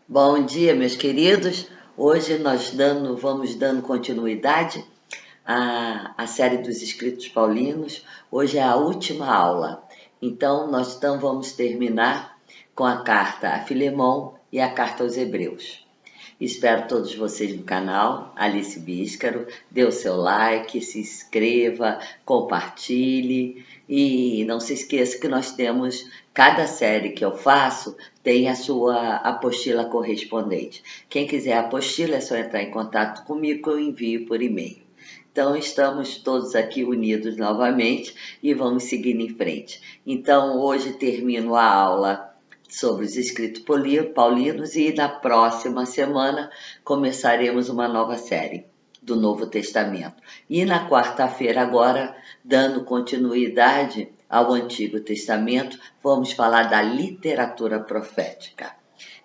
Bom dia, meus queridos. Hoje nós vamos dando continuidade à série dos Escritos Paulinos. Hoje é a última aula. Então, vamos terminar com a carta a Filemão e a carta aos Hebreus. Espero todos vocês no canal, Alice Bíscaro. Dê o seu like, se inscreva, compartilhe e não se esqueça que nós temos, cada série que eu faço tem a sua apostila correspondente. Quem quiser a apostila é só entrar em contato comigo que eu envio por e-mail. Então, estamos todos aqui unidos novamente e vamos seguir em frente. Então, hoje termino a aula sobre os escritos paulinos e na próxima semana começaremos uma nova série do Novo Testamento. E na quarta-feira agora, dando continuidade ao Antigo Testamento, vamos falar da literatura profética.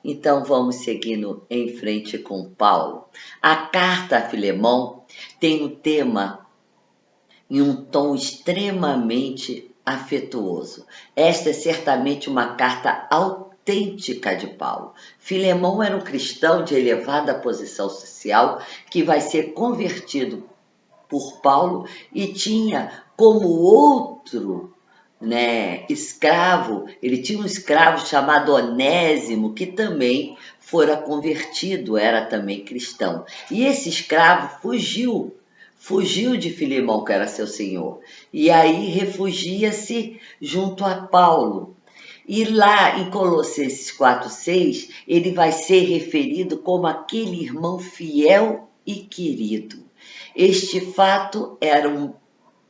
Então vamos seguindo em frente com Paulo. A carta a Filemão tem um tema em um tom extremamente afetuoso. Esta é certamente uma carta autêntica de Paulo. Filemão era um cristão de elevada posição social que vai ser convertido por Paulo e tinha como outro, escravo, ele tinha um escravo chamado Onésimo, que também fora convertido, era também cristão. E esse escravo fugiu de Filemão, que era seu senhor, e aí refugia-se junto a Paulo. E lá em Colossenses 4:6, ele vai ser referido como aquele irmão fiel e querido. Este fato era um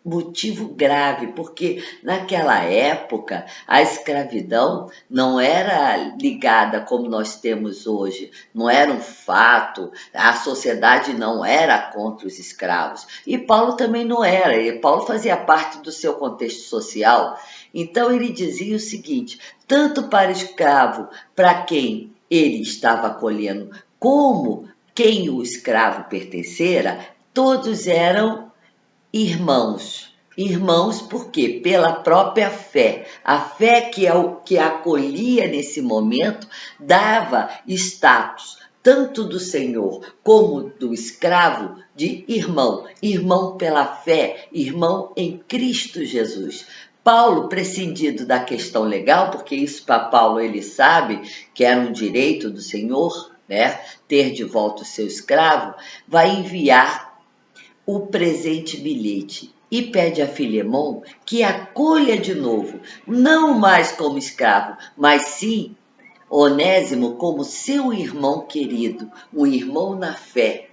motivo grave, porque naquela época a escravidão não era ligada como nós temos hoje, não era um fato, a sociedade não era contra os escravos, e Paulo também não era, e Paulo fazia parte do seu contexto social. Então ele dizia o seguinte: tanto para escravo, para quem ele estava acolhendo, como quem o escravo pertencera, todos eram irmãos. Irmãos porque pela própria fé, a fé que acolhia nesse momento dava status tanto do Senhor como do escravo de irmão, irmão pela fé, irmão em Cristo Jesus. Paulo, prescindido da questão legal, porque isso para Paulo ele sabe que era um direito do Senhor, ter de volta o seu escravo, vai enviar o presente bilhete e pede a Filemão que acolha de novo, não mais como escravo, mas sim Onésimo como seu irmão querido, um irmão na fé,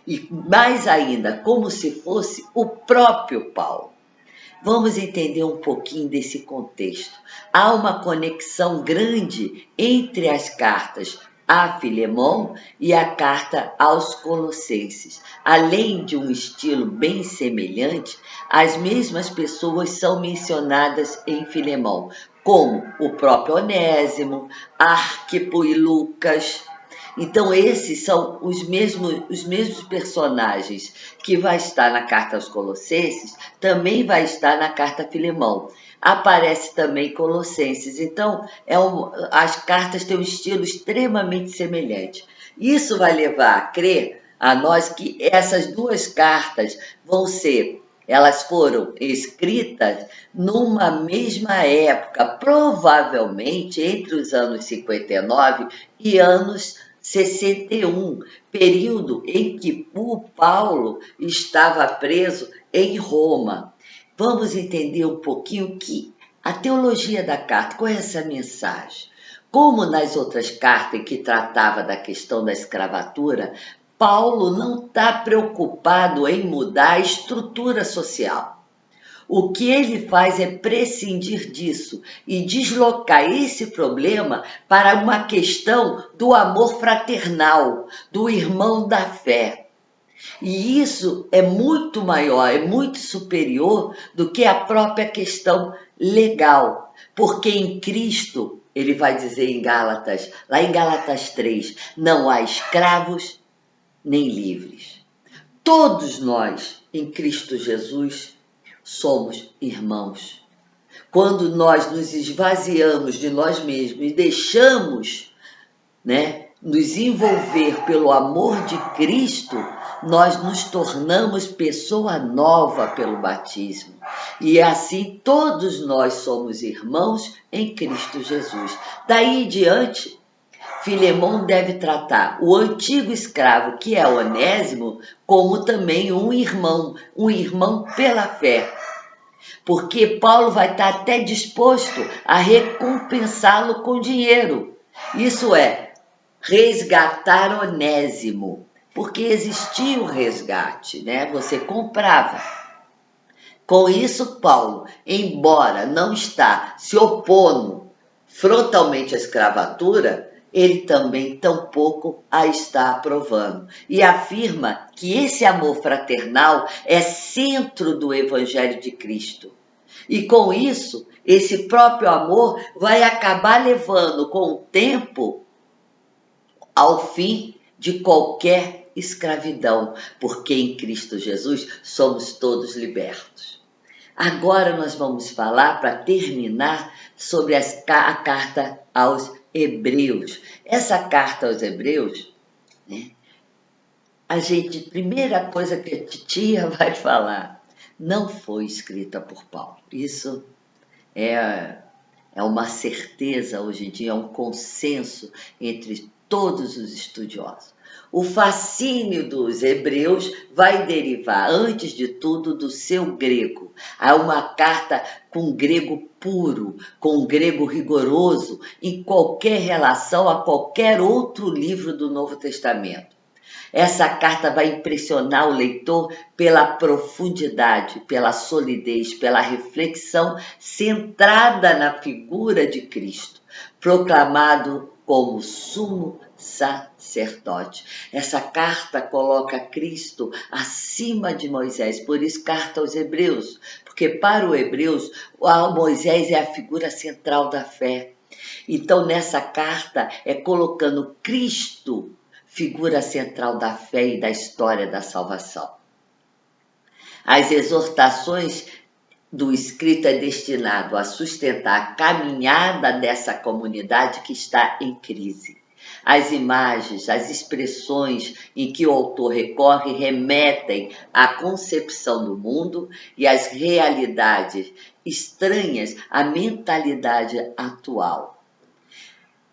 e mais ainda, como se fosse o próprio Paulo. Vamos entender um pouquinho desse contexto. Há uma conexão grande entre as cartas a Filemão e a carta aos Colossenses. Além de um estilo bem semelhante, as mesmas pessoas são mencionadas em Filemão, como o próprio Onésimo, Arquipo e Lucas. Então, esses são os mesmos personagens que vai estar na carta aos Colossenses, também vai estar na carta a Filemão. Aparece também Colossenses. Então, as cartas têm um estilo extremamente semelhante. Isso vai levar a crer a nós que essas duas cartas elas foram escritas numa mesma época, provavelmente entre os anos 59 e anos 61, período em que o Paulo estava preso em Roma. Vamos entender um pouquinho a teologia da carta, qual é essa mensagem? Como nas outras cartas em que tratava da questão da escravatura, Paulo não está preocupado em mudar a estrutura social. O que ele faz é prescindir disso e deslocar esse problema para uma questão do amor fraternal, do irmão da fé. E isso é muito maior, é muito superior do que a própria questão legal. Porque em Cristo, ele vai dizer lá em Gálatas 3, não há escravos nem livres. Todos nós, em Cristo Jesus, somos irmãos. Quando nós nos esvaziamos de nós mesmos e deixamos, nos envolver pelo amor de Cristo, nós nos tornamos pessoa nova pelo batismo. E assim todos nós somos irmãos em Cristo Jesus. Daí em diante, Filemão deve tratar o antigo escravo, que é Onésimo, como também um irmão pela fé. Porque Paulo vai estar até disposto a recompensá-lo com dinheiro. Isso é, resgatar Onésimo. Porque existia o resgate, né? Você comprava. Com isso, Paulo, embora não está se opondo frontalmente à escravatura, ele também tampouco a está aprovando. E afirma que esse amor fraternal é centro do Evangelho de Cristo. E com isso, esse próprio amor vai acabar levando com o tempo ao fim de qualquer escravidão, porque em Cristo Jesus somos todos libertos. Agora nós vamos falar, para terminar, sobre a carta aos Hebreus. Essa carta aos Hebreus, né, primeira coisa que a titia vai falar, não foi escrita por Paulo. Isso é uma certeza hoje em dia, é um consenso entre todos os estudiosos. O fascínio dos hebreus vai derivar, antes de tudo, do seu grego. Há uma carta com grego puro, com grego rigoroso, em qualquer relação a qualquer outro livro do Novo Testamento. Essa carta vai impressionar o leitor pela profundidade, pela solidez, pela reflexão centrada na figura de Cristo, proclamado como sumo sacerdote. Essa carta coloca Cristo acima de Moisés, por isso carta aos Hebreus, porque para os Hebreus, Moisés é a figura central da fé. Então nessa carta é colocando Cristo, figura central da fé e da história da salvação. As exortações do escrito é destinado a sustentar a caminhada dessa comunidade que está em crise. As imagens, as expressões em que o autor recorre remetem à concepção do mundo e às realidades estranhas à mentalidade atual.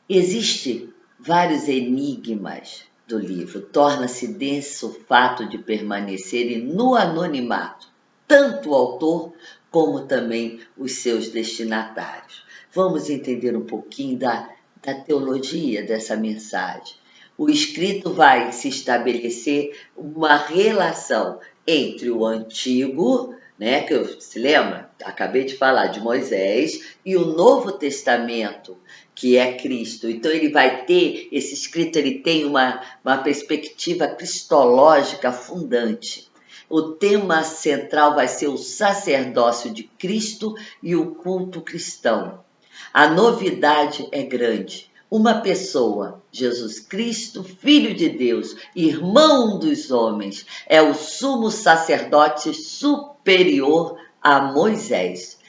Existem vários enigmas do livro. Torna-se denso o fato de permanecerem no anonimato, tanto o autor como também os seus destinatários. Vamos entender um pouquinho da teologia dessa mensagem. O escrito vai se estabelecer uma relação entre o antigo, né, que se lembra? Acabei de falar de Moisés, e o Novo Testamento, que é Cristo. Então ele vai ter, esse escrito ele tem uma perspectiva cristológica fundante. O tema central vai ser o sacerdócio de Cristo e o culto cristão. A novidade é grande. Uma pessoa, Jesus Cristo, Filho de Deus, irmão dos homens, é o sumo sacerdote superior a Moisés.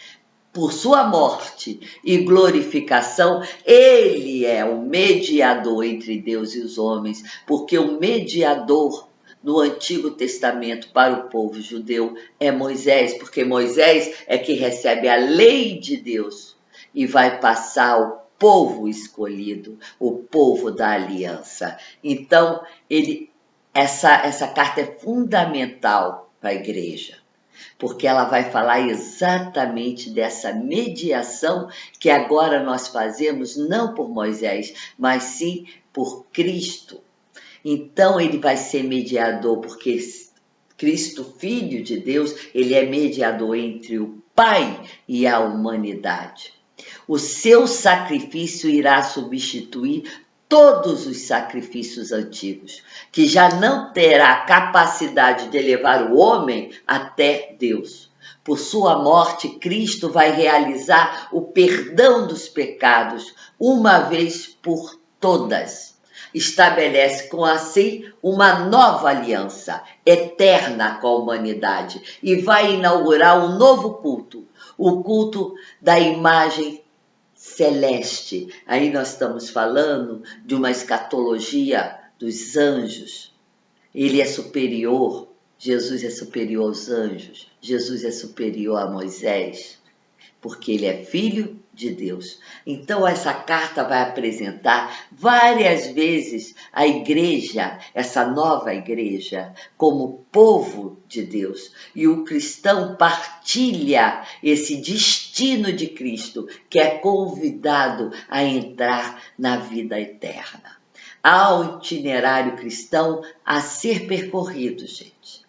Por sua morte e glorificação, ele é o mediador entre Deus e os homens, porque o mediador no Antigo Testamento para o povo judeu é Moisés, porque Moisés é que recebe a lei de Deus e vai passar ao povo escolhido, o povo da aliança. Então, essa carta é fundamental para a igreja, porque ela vai falar exatamente dessa mediação que agora nós fazemos não por Moisés, mas sim por Cristo. Então ele vai ser mediador, porque Cristo, Filho de Deus, ele é mediador entre o Pai e a humanidade. O seu sacrifício irá substituir todos os sacrifícios antigos, que já não terá capacidade de levar o homem até Deus. Por sua morte, Cristo vai realizar o perdão dos pecados, uma vez por todas. Estabelece com assim uma nova aliança eterna com a humanidade e vai inaugurar um novo culto, o culto da imagem celeste. Aí nós estamos falando de uma escatologia dos anjos. Ele é superior, Jesus é superior aos anjos, Jesus é superior a Moisés, porque ele é filho de Deus. Então essa carta vai apresentar várias vezes a igreja, essa nova igreja, como povo de Deus. E o cristão partilha esse destino de Cristo, que é convidado a entrar na vida eterna. Há um itinerário cristão a ser percorrido, gente,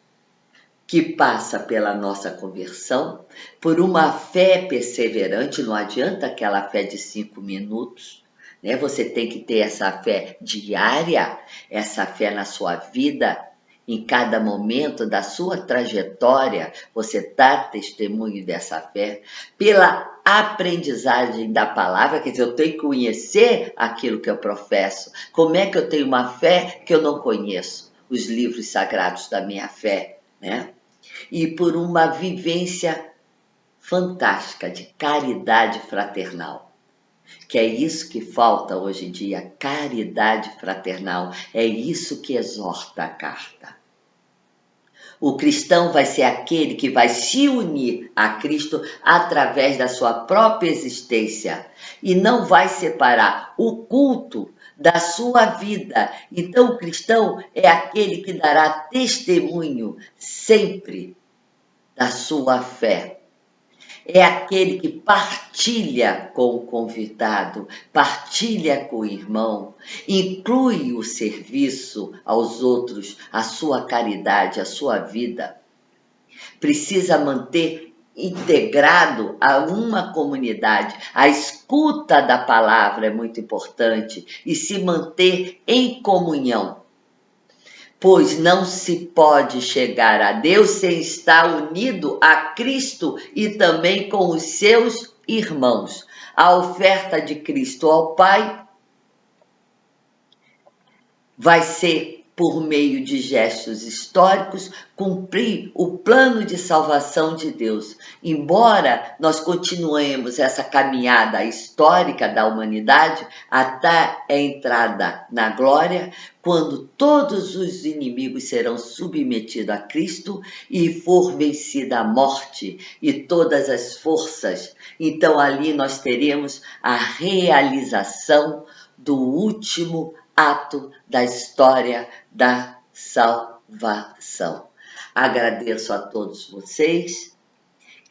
que passa pela nossa conversão, por uma fé perseverante. Não adianta aquela fé de 5 minutos, né? Você tem que ter essa fé diária, essa fé na sua vida, em cada momento da sua trajetória, você dá testemunho dessa fé, pela aprendizagem da palavra, quer dizer, eu tenho que conhecer aquilo que eu professo. Como é que eu tenho uma fé que eu não conheço? Os livros sagrados da minha fé, né? E por uma vivência fantástica de caridade fraternal, que é isso que falta hoje em dia, caridade fraternal, é isso que exorta a carta. O cristão vai ser aquele que vai se unir a Cristo através da sua própria existência e não vai separar o culto da sua vida. Então o cristão é aquele que dará testemunho sempre da sua fé. É aquele que partilha com o convidado, partilha com o irmão, inclui o serviço aos outros, a sua caridade, a sua vida. Precisa manter integrado a uma comunidade. A escuta da palavra é muito importante e se manter em comunhão, pois não se pode chegar a Deus sem estar unido a Cristo e também com os seus irmãos. A oferta de Cristo ao Pai vai ser, por meio de gestos históricos, cumprir o plano de salvação de Deus. Embora nós continuemos essa caminhada histórica da humanidade até a entrada na glória, quando todos os inimigos serão submetidos a Cristo e for vencida a morte e todas as forças, então ali nós teremos a realização do último ato da história da salvação. Agradeço a todos vocês,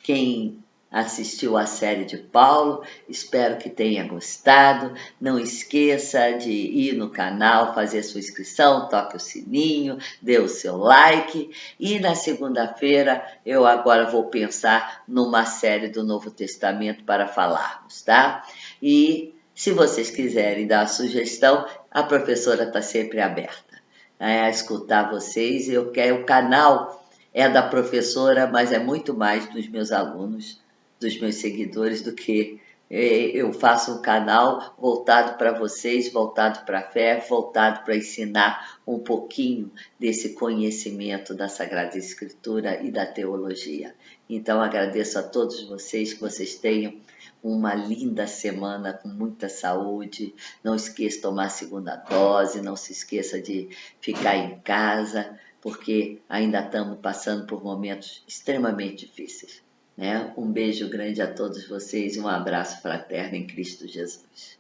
quem assistiu à série de Paulo, espero que tenha gostado. Não esqueça de ir no canal, fazer sua inscrição, toque o sininho, dê o seu like. E na segunda-feira eu agora vou pensar numa série do Novo Testamento para falarmos, tá? E se vocês quiserem dar a sugestão, a professora está sempre aberta a escutar vocês. O canal é da professora, mas é muito mais dos meus alunos, dos meus seguidores, do que eu faço um canal voltado para vocês, voltado para a fé, voltado para ensinar um pouquinho desse conhecimento da Sagrada Escritura e da teologia. Então agradeço a todos vocês, que vocês tenham uma linda semana com muita saúde. Não esqueça de tomar a segunda dose, não se esqueça de ficar em casa, porque ainda estamos passando por momentos extremamente difíceis, né? Um beijo grande a todos vocês e um abraço fraterno em Cristo Jesus.